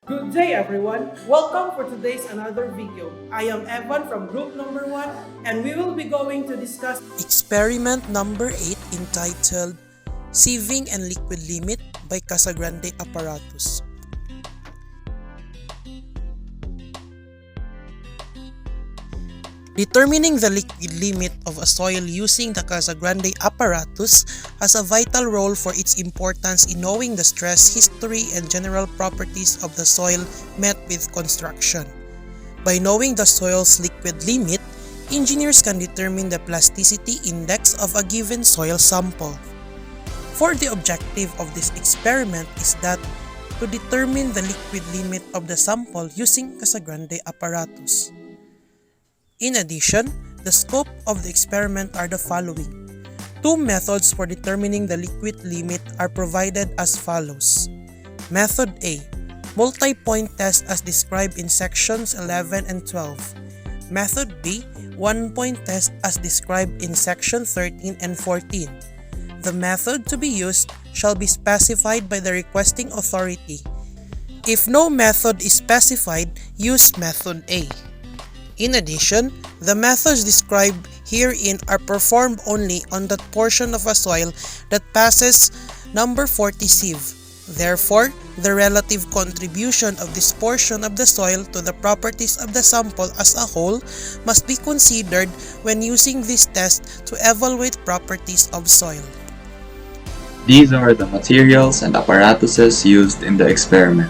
Good day everyone! Welcome for today's another video. I am Evan from group number 1 and we will be going to discuss Experiment number 8 entitled Sieving and Liquid Limit by Casagrande Apparatus. Determining the liquid limit of a soil using the Casagrande apparatus has a vital role for its importance in knowing the stress, history, and general properties of the soil met with construction. By knowing the soil's liquid limit, engineers can determine the plasticity index of a given soil sample. For the objective of this experiment is that to determine the liquid limit of the sample using Casagrande apparatus. In addition, the scope of the experiment are the following. Two methods for determining the liquid limit are provided as follows. Method A, multi-point test as described in sections 11 and 12. Method B, one-point test as described in section 13 and 14. The method to be used shall be specified by the requesting authority. If no method is specified, use method A. In addition, the methods described herein are performed only on that portion of a soil that passes number 40 sieve. Therefore, the relative contribution of this portion of the soil to the properties of the sample as a whole must be considered when using this test to evaluate properties of soil. These are the materials and apparatuses used in the experiment.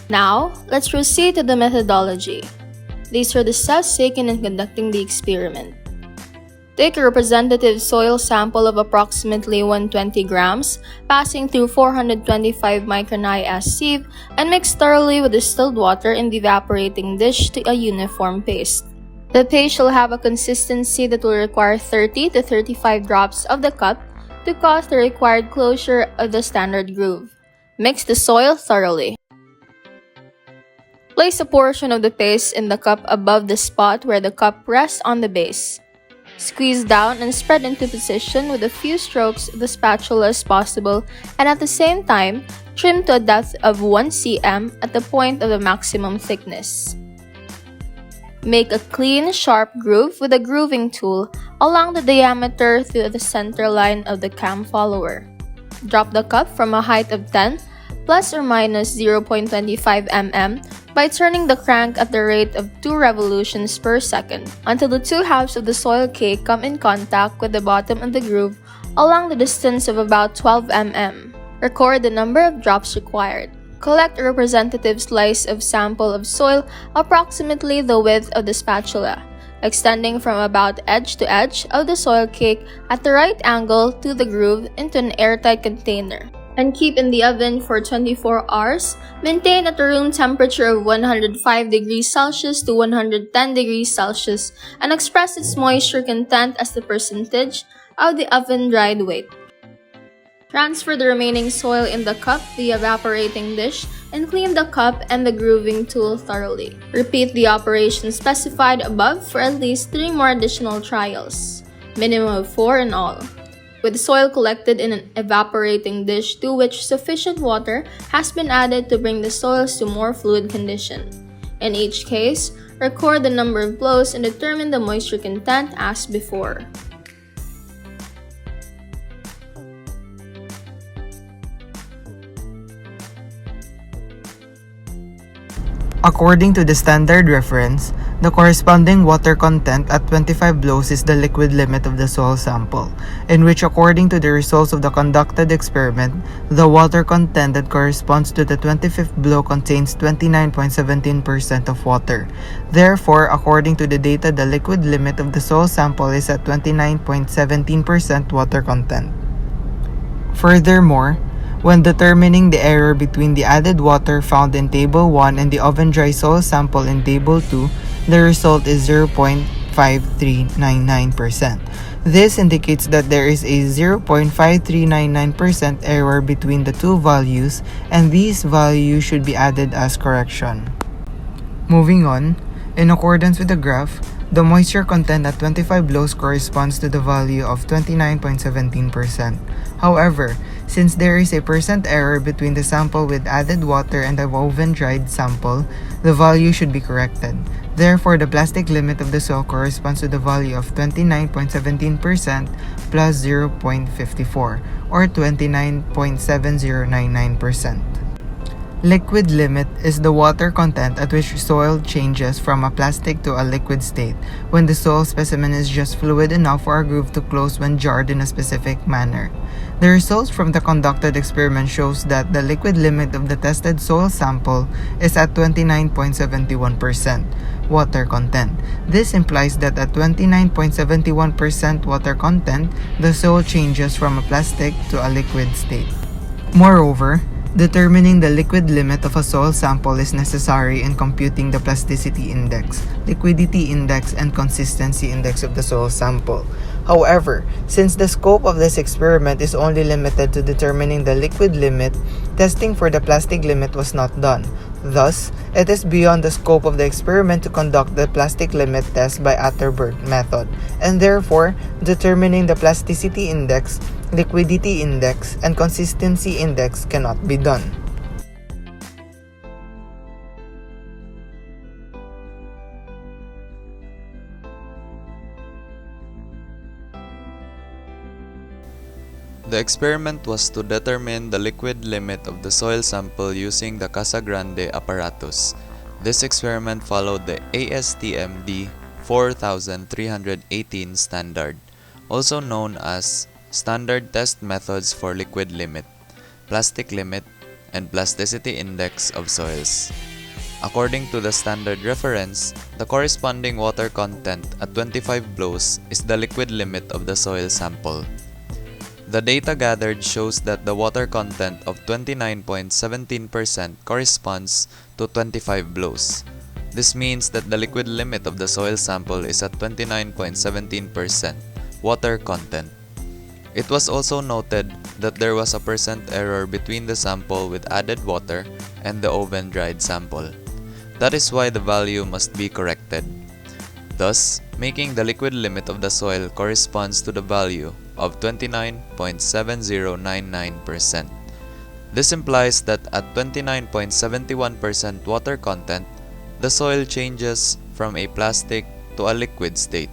Now, let's proceed to the methodology. These are the steps taken in conducting the experiment. Take a representative soil sample of approximately 120 grams, passing through 425 micron IS sieve, and mix thoroughly with distilled water in the evaporating dish to a uniform paste. The paste shall have a consistency that will require 30 to 35 drops of the cup to cause the required closure of the standard groove. Mix the soil thoroughly. Place a portion of the paste in the cup above the spot where the cup rests on the base. Squeeze down and spread into position with a few strokes of the spatula as possible, and at the same time, trim to a depth of 1 cm at the point of the maximum thickness. Make a clean, sharp groove with a grooving tool along the diameter through the center line of the cam follower. Drop the cup from a height of 10 plus or minus 0.25 mm by turning the crank at the rate of 2 revolutions per second until the two halves of the soil cake come in contact with the bottom of the groove along the distance of about 12 mm. Record the number of drops required. Collect a representative slice of sample of soil approximately the width of the spatula, extending from about edge to edge of the soil cake at the right angle to the groove into an airtight container, and keep in the oven for 24 hours, maintained at a room temperature of 105 degrees Celsius to 110 degrees Celsius, and express its moisture content as the percentage of the oven-dried weight. Transfer the remaining soil in the cup, the evaporating dish, and clean the cup and the grooving tool thoroughly. Repeat the operation specified above for at least 3 more additional trials, minimum of 4 in all, with soil collected in an evaporating dish to which sufficient water has been added to bring the soils to more fluid condition. In each case, record the number of blows and determine the moisture content as before. According to the standard reference, the corresponding water content at 25 blows is the liquid limit of the soil sample, in which according to the results of the conducted experiment, the water content that corresponds to the 25th blow contains 29.17% of water. Therefore, according to the data, the liquid limit of the soil sample is at 29.17% water content. Furthermore, when determining the error between the added water found in Table 1 and the oven-dry soil sample in Table 2, the result is 0.5 0.5399%. This indicates that there is a 0.5399% error between the two values, and these values should be added as correction. Moving on, in accordance with the graph, the moisture content at 25 blows corresponds to the value of 29.17%. However, since there is a percent error between the sample with added water and the oven-dried sample, the value should be corrected. Therefore, the plastic limit of the soil corresponds to the value of 29.17% plus 0.54, or 29.7099%. Liquid limit is the water content at which soil changes from a plastic to a liquid state when the soil specimen is just fluid enough for a groove to close when jarred in a specific manner. The results from the conducted experiment shows that the liquid limit of the tested soil sample is at 29.71% water content. This implies that at 29.71% water content, the soil changes from a plastic to a liquid state. Moreover, determining the liquid limit of a soil sample is necessary in computing the plasticity index, liquidity index, and consistency index of the soil sample. However, since the scope of this experiment is only limited to determining the liquid limit, testing for the plastic limit was not done. Thus, it is beyond the scope of the experiment to conduct the plastic limit test by Atterberg method, and therefore, determining the plasticity index, liquidity index, and consistency index cannot be done. The experiment was to determine the liquid limit of the soil sample using the Casa Grande apparatus. This experiment followed the ASTM D4318 standard, also known as Standard Test Methods for Liquid Limit, Plastic Limit, and Plasticity Index of Soils. According to the standard reference, the corresponding water content at 25 blows is the liquid limit of the soil sample. The data gathered shows that the water content of 29.17% corresponds to 25 blows. This means that the liquid limit of the soil sample is at 29.17% water content. It was also noted that there was a percent error between the sample with added water and the oven-dried sample. That is why the value must be corrected. Thus, making the liquid limit of the soil corresponds to the value of 29.7099%. This implies that at 29.71% water content, the soil changes from a plastic to a liquid state.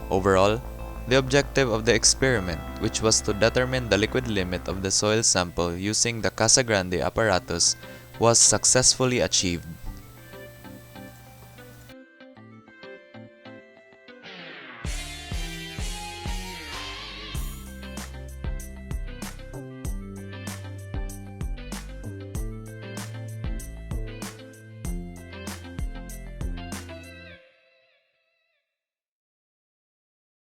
Overall, the objective of the experiment, which was to determine the liquid limit of the soil sample using the Casa Grande apparatus, was successfully achieved.